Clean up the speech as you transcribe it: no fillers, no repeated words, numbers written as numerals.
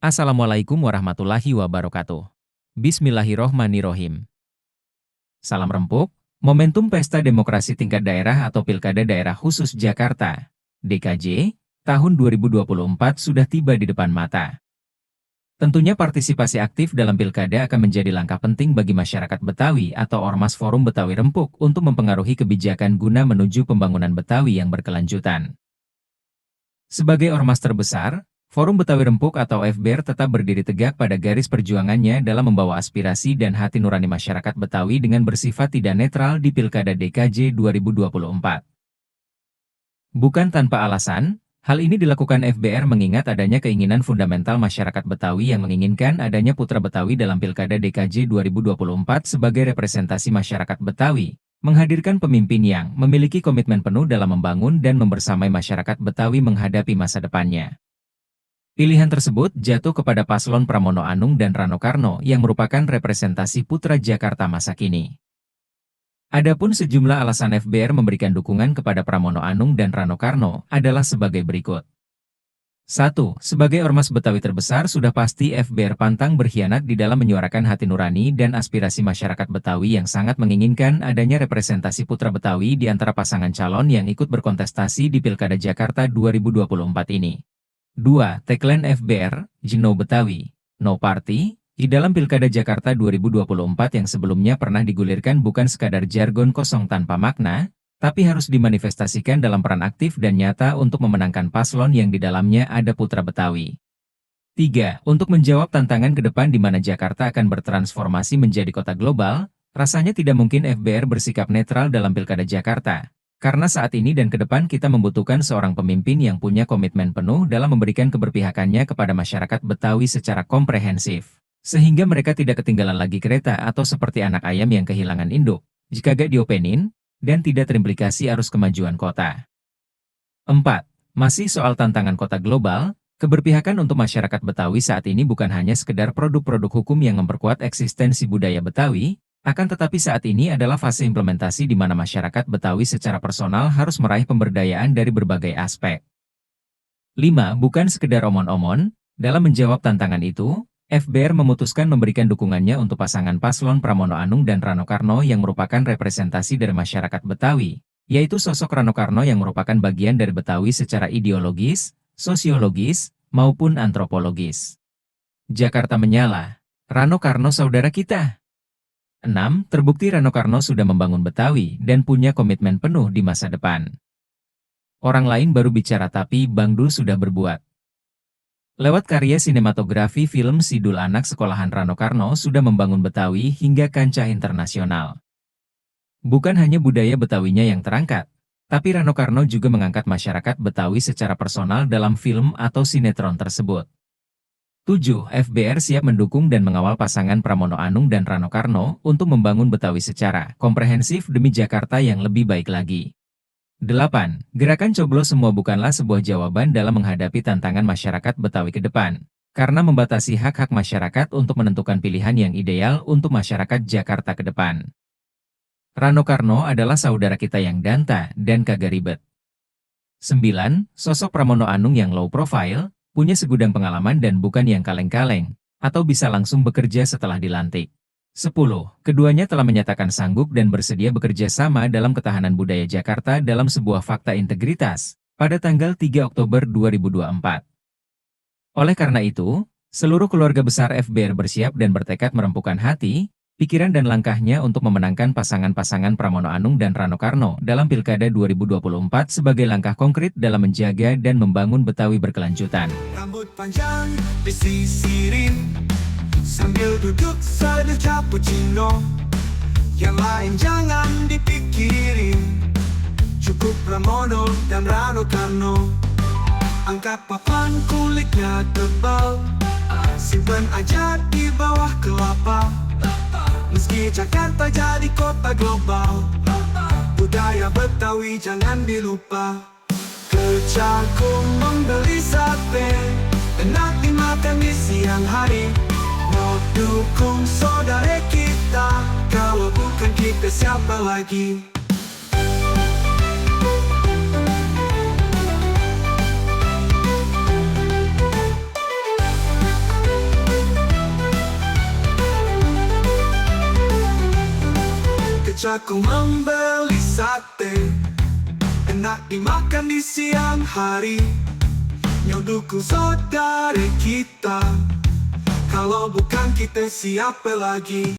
Assalamualaikum warahmatullahi wabarakatuh. Bismillahirrohmanirrohim. Salam rempuk, momentum Pesta Demokrasi Tingkat Daerah atau Pilkada Daerah Khusus Jakarta, DKJ, tahun 2024 sudah tiba di depan mata. Tentunya partisipasi aktif dalam pilkada akan menjadi langkah penting bagi masyarakat Betawi atau Ormas Forum Betawi Rempuk untuk mempengaruhi kebijakan guna menuju pembangunan Betawi yang berkelanjutan. Sebagai ormas terbesar, Forum Betawi Rempuk atau FBR tetap berdiri tegak pada garis perjuangannya dalam membawa aspirasi dan hati nurani masyarakat Betawi dengan bersifat tidak netral di Pilkada DKJ 2024. Bukan tanpa alasan, hal ini dilakukan FBR mengingat adanya keinginan fundamental masyarakat Betawi yang menginginkan adanya putra Betawi dalam Pilkada DKJ 2024 sebagai representasi masyarakat Betawi, menghadirkan pemimpin yang memiliki komitmen penuh dalam membangun dan membersamai masyarakat Betawi menghadapi masa depannya. Pilihan tersebut jatuh kepada paslon Pramono Anung dan Rano Karno yang merupakan representasi putra Jakarta masa kini. Adapun sejumlah alasan FBR memberikan dukungan kepada Pramono Anung dan Rano Karno adalah sebagai berikut. 1. Sebagai ormas Betawi terbesar sudah pasti FBR pantang berkhianat di dalam menyuarakan hati nurani dan aspirasi masyarakat Betawi yang sangat menginginkan adanya representasi putra Betawi di antara pasangan calon yang ikut berkontestasi di Pilkada Jakarta 2024 ini. 2. Tagline FBR, Jino Betawi, No Party, di dalam Pilkada Jakarta 2024 yang sebelumnya pernah digulirkan bukan sekadar jargon kosong tanpa makna, tapi harus dimanifestasikan dalam peran aktif dan nyata untuk memenangkan paslon yang di dalamnya ada putra Betawi. 3. Untuk menjawab tantangan ke depan di mana Jakarta akan bertransformasi menjadi kota global, rasanya tidak mungkin FBR bersikap netral dalam Pilkada Jakarta. Karena saat ini dan ke depan kita membutuhkan seorang pemimpin yang punya komitmen penuh dalam memberikan keberpihakannya kepada masyarakat Betawi secara komprehensif. Sehingga mereka tidak ketinggalan lagi kereta atau seperti anak ayam yang kehilangan induk, jika gak diopenin, dan tidak terimplikasi arus kemajuan kota. 4. Masih soal tantangan kota global, keberpihakan untuk masyarakat Betawi saat ini bukan hanya sekedar produk-produk hukum yang memperkuat eksistensi budaya Betawi, akan tetapi saat ini adalah fase implementasi di mana masyarakat Betawi secara personal harus meraih pemberdayaan dari berbagai aspek. 5. Bukan sekedar omon-omon, dalam menjawab tantangan itu, FBR memutuskan memberikan dukungannya untuk pasangan paslon Pramono Anung dan Rano Karno yang merupakan representasi dari masyarakat Betawi, yaitu sosok Rano Karno yang merupakan bagian dari Betawi secara ideologis, sosiologis, maupun antropologis. Jakarta menyala, Rano Karno saudara kita. 6. Terbukti Rano Karno sudah membangun Betawi dan punya komitmen penuh di masa depan. Orang lain baru bicara tapi Bang Dul sudah berbuat. Lewat karya sinematografi film Sidul Anak Sekolahan Rano Karno sudah membangun Betawi hingga kancah internasional. Bukan hanya budaya Betawinya yang terangkat, tapi Rano Karno juga mengangkat masyarakat Betawi secara personal dalam film atau sinetron tersebut. 7. FBR siap mendukung dan mengawal pasangan Pramono Anung dan Rano Karno untuk membangun Betawi secara komprehensif demi Jakarta yang lebih baik lagi. 8. Gerakan Coblos Semua bukanlah sebuah jawaban dalam menghadapi tantangan masyarakat Betawi ke depan, karena membatasi hak-hak masyarakat untuk menentukan pilihan yang ideal untuk masyarakat Jakarta ke depan. Rano Karno adalah saudara kita yang danta dan kagak ribet. 9. Sosok Pramono Anung yang low profile, punya segudang pengalaman dan bukan yang kaleng-kaleng, atau bisa langsung bekerja setelah dilantik. 10. Keduanya telah menyatakan sanggup dan bersedia bekerja sama dalam ketahanan budaya Jakarta dalam sebuah fakta integritas, pada tanggal 3 Oktober 2024. Oleh karena itu, seluruh keluarga besar FBR bersiap dan bertekad merempukan hati, pikiran dan langkahnya untuk memenangkan pasangan-pasangan Pramono Anung dan Rano Karno dalam Pilkada 2024 sebagai langkah konkret dalam menjaga dan membangun Betawi berkelanjutan. Rambut panjang disisirin, sambil duduk sambil cappuccino, yang lain jangan dipikirin, cukup Pramono dan Rano Karno. Angkat papan kulitnya tebal, simpan aja di bawah kelapa. Meski Jakarta jadi kota global, budaya Betawi jangan dilupa. Kecakum membeli sate, enak dimakan di siang hari. Mau dukung saudara kita, kalau bukan kita siapa lagi? Pacarku membeli sate, enak dimakan di siang hari. Nyoduku saudara kita, kalau bukan kita siapa lagi?